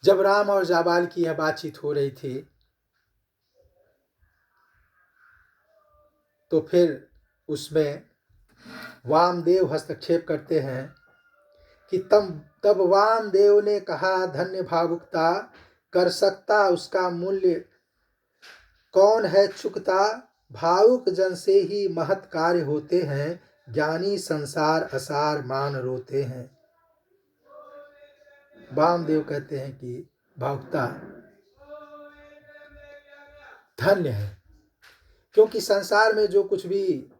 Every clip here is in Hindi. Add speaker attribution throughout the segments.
Speaker 1: जब राम और जाबाल की यह बातचीत हो रही थी तो फिर उसमें वामदेव हस्तक्षेप करते हैं कि तब वामदेव ने कहा, धन्य भावुकता, कर सकता उसका मूल्य कौन है चुकता। भावुक जन से ही महत् कार्य होते हैं, ज्ञानी संसार असार मान रोते हैं। वामदेव कहते हैं कि भावुकता धन्य है, क्योंकि संसार में जो कुछ भी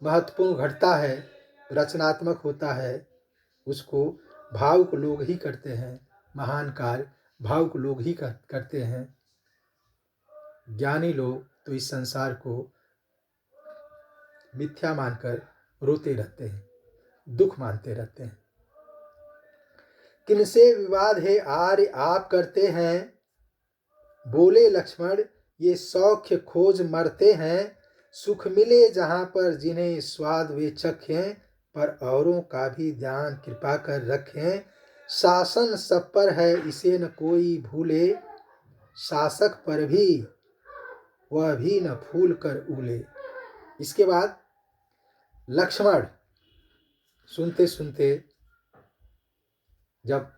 Speaker 1: महत्वपूर्ण घटता है, रचनात्मक होता है, उसको भावुक लोग ही करते हैं। महान कार्य भावुक लोग ही करते हैं। ज्ञानी लोग तो इस संसार को मिथ्या मानकर रोते रहते हैं, दुख मानते रहते हैं। किनसे विवाद है आर्य आप करते हैं, बोले लक्ष्मण ये सौख्य खोज मरते हैं। सुख मिले जहां पर जिन्हें स्वाद वे चखें, पर औरों का भी ध्यान कृपा कर रखें। शासन सब पर है इसे न कोई भूले, शासक पर भी वह भी न फूल कर उले। इसके बाद लक्ष्मण सुनते सुनते जब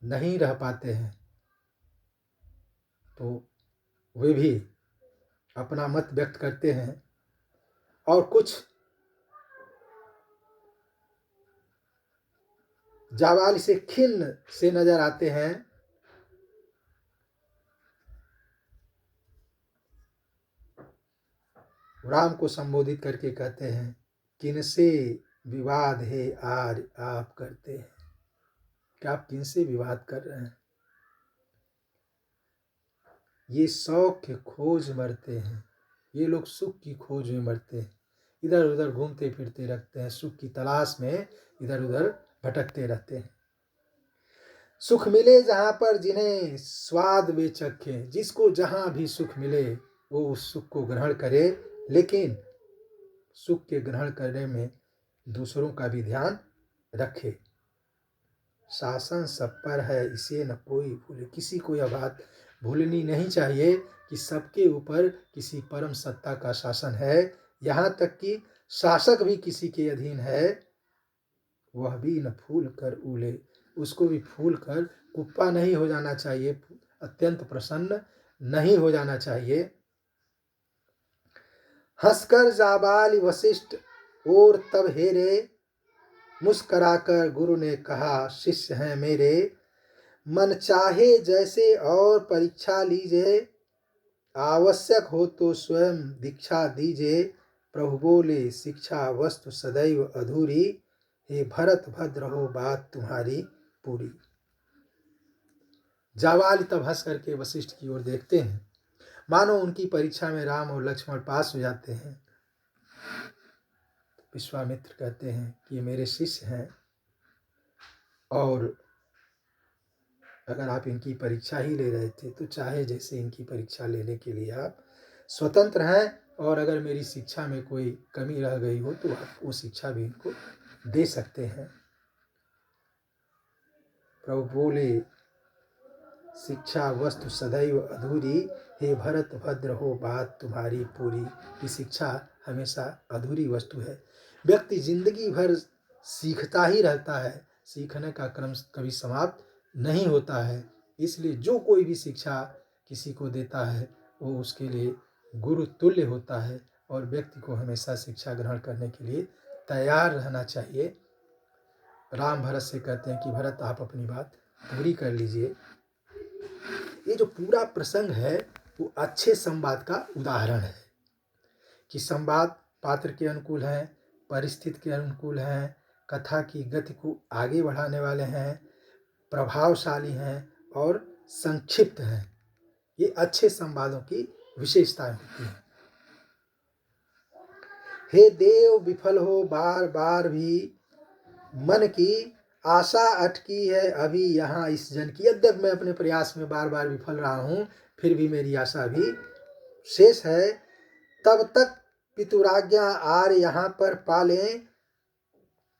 Speaker 1: नहीं रह पाते हैं तो वे भी अपना मत व्यक्त करते हैं और कुछ जाबाल से खिन्न से नजर आते हैं। राम को संबोधित करके कहते हैं, किनसे विवाद है आर्य आप करते हैं। क्या आप किनसे विवाद कर रहे हैं? ये सौख्य खोज मरते हैं, ये लोग सुख की खोज में मरते हैं, इधर उधर घूमते फिरते रहते हैं, सुख की तलाश में इधर उधर भटकते रहते हैं। सुख मिले जहां पर जिन्हें स्वाद वे चखे, जिसको जहां भी सुख मिले वो उस सुख को ग्रहण करे, लेकिन सुख के ग्रहण करने में दूसरों का भी ध्यान रखे। शासन सब पर है इसे न कोई भूले। किसी को यह बात भूलनी नहीं चाहिए कि सबके ऊपर किसी परम सत्ता का शासन है। यहाँ तक कि शासक भी किसी के अधीन है, वह भी न फूल कर उले, उसको भी फूल कर कुप्पा नहीं हो जाना चाहिए, अत्यंत प्रसन्न नहीं हो जाना चाहिए। हंसकर जाबाल वशिष्ठ और तब हेरे, मुस्कराकर गुरु ने कहा शिष्य हैं मेरे। मन चाहे जैसे और परीक्षा लीजिए, आवश्यक हो तो स्वयं दीक्षा दीजिए। प्रभु बोले शिक्षा वस्तु सदैव अधूरी, हे भरत भद्र हो बात तुम्हारी पूरी। जाबाल तब हंस करके वशिष्ठ की ओर देखते हैं, मानो उनकी परीक्षा में राम और लक्ष्मण पास हो जाते हैं। विश्वामित्र कहते हैं कि ये मेरे शिष्य हैं और अगर आप इनकी परीक्षा ही ले रहे थे तो चाहे जैसे इनकी परीक्षा लेने के लिए आप स्वतंत्र हैं, और अगर मेरी शिक्षा में कोई कमी रह गई हो तो आप वो शिक्षा भी इनको दे सकते हैं। प्रभु बोले शिक्षा वस्तु सदैव अधूरी, हे भरत भद्र हो बात तुम्हारी पूरी। ये शिक्षा हमेशा अधूरी वस्तु है। व्यक्ति जिंदगी भर सीखता ही रहता है, सीखने का क्रम कभी समाप्त नहीं होता है। इसलिए जो कोई भी शिक्षा किसी को देता है वो उसके लिए गुरु तुल्य होता है, और व्यक्ति को हमेशा शिक्षा ग्रहण करने के लिए तैयार रहना चाहिए। राम भरत से कहते हैं कि भरत आप अपनी बात पूरी कर लीजिए। ये जो पूरा प्रसंग है वो अच्छे संवाद का उदाहरण है कि संवाद पात्र के अनुकूल है, परिस्थिति के अनुकूल हैं, कथा की गति को आगे बढ़ाने वाले हैं, प्रभावशाली हैं और संक्षिप्त हैं। ये अच्छे संवादों की विशेषताएं होती हैं। हे देव विफल हो बार बार भी मन की, आशा अटकी है अभी यहाँ इस जन की। यद्यप मैं अपने प्रयास में बार बार विफल रहा हूँ, फिर भी मेरी आशा भी शेष है। तब तक पितुराज्ञा आर्य यहाँ पर पालें,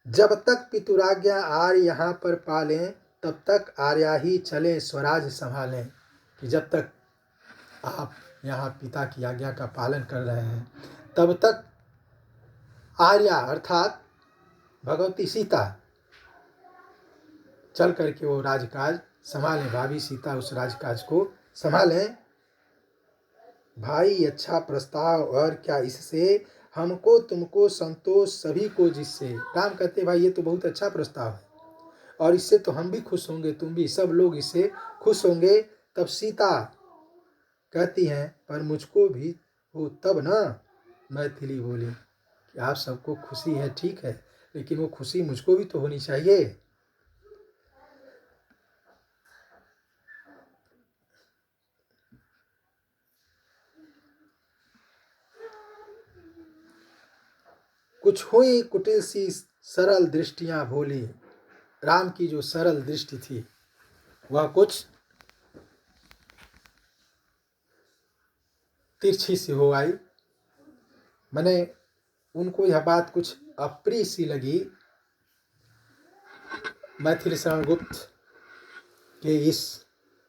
Speaker 1: जब तक पितुराज्ञा आर्य यहाँ पर पालें, तब तक आर्या ही चले स्वराज संभालें, कि जब तक आप यहाँ पिता की आज्ञा का पालन कर रहे हैं तब तक आर्या अर्थात भगवती सीता चल करके वो राजकाज संभालें, भाभी सीता उस राजकाज को संभालें। भाई अच्छा प्रस्ताव, और क्या इससे हमको तुमको संतोष सभी को जिससे। राम कहते भाई ये तो बहुत अच्छा प्रस्ताव है और इससे तो हम भी खुश होंगे, तुम भी, सब लोग इससे खुश होंगे। तब सीता कहती हैं पर मुझको भी हो तब ना। मैथिली बोली कि आप सबको खुशी है ठीक है, लेकिन वो खुशी मुझको भी तो होनी चाहिए। कुछ हुई कुटिल सी सरल दृष्टियां भोली। राम की जो सरल दृष्टि थी वह कुछ तिरछी सी हो आई। मैंने उनको यह बात कुछ अप्रिय सी लगी। मैथिली शरण गुप्त के इस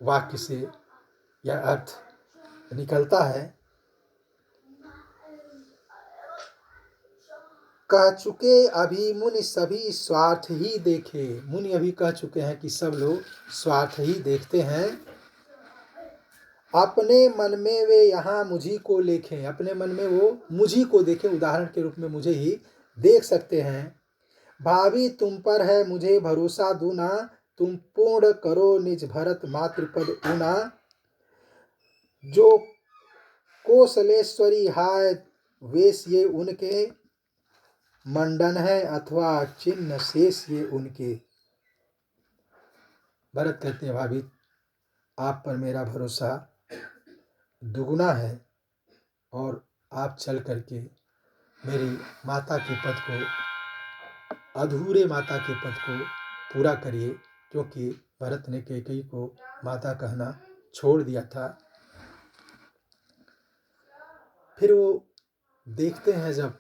Speaker 1: वाक्य से यह अर्थ निकलता है, कह चुके अभी मुनि सभी स्वार्थ ही देखे। मुनि अभी कह चुके हैं कि सब लोग स्वार्थ ही देखते हैं। अपने मन में वे यहाँ मुझी को लेखें, अपने मन में वो मुझी को देखें, उदाहरण के रूप में मुझे ही देख सकते हैं। भाभी तुम पर है मुझे भरोसा दूना, तुम पूर्ण करो निज भरत मातृपद ऊना। जो कौशलेश्वरी हाय वेश ये उनके, मंडन है अथवा चिन्ह शेष ये उनके। भरत कहते हैं भाभी आप पर मेरा भरोसा दुगुना है और आप चल करके मेरी माता के पद को, अधूरे माता के पद को पूरा करिए, क्योंकि भरत ने कैकेयी को माता कहना छोड़ दिया था। फिर वो देखते हैं जब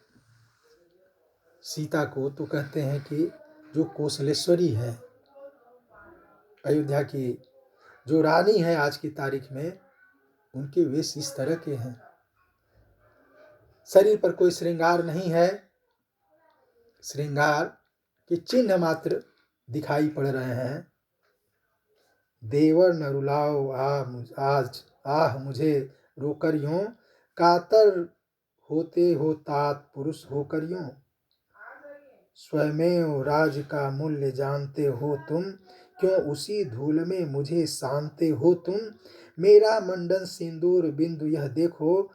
Speaker 1: सीता को तो कहते हैं कि जो कौशलेश्वरी है, अयोध्या की जो रानी है आज की तारीख में, उनके वेश इस तरह के हैं। शरीर पर कोई श्रृंगार नहीं है, श्रृंगार के चिन्ह मात्र दिखाई पड़ रहे हैं। देवर न रुलाओ आज आह मुझे रोकर यूं, कातर होते हो तात पुरुष होकर यूं। स्वयमेव राज का मूल्य जानते हो तुम, क्यों उसी धूल में मुझे सानते हो तुम। मेरा मंडन सिंदूर बिंदु यह देखो,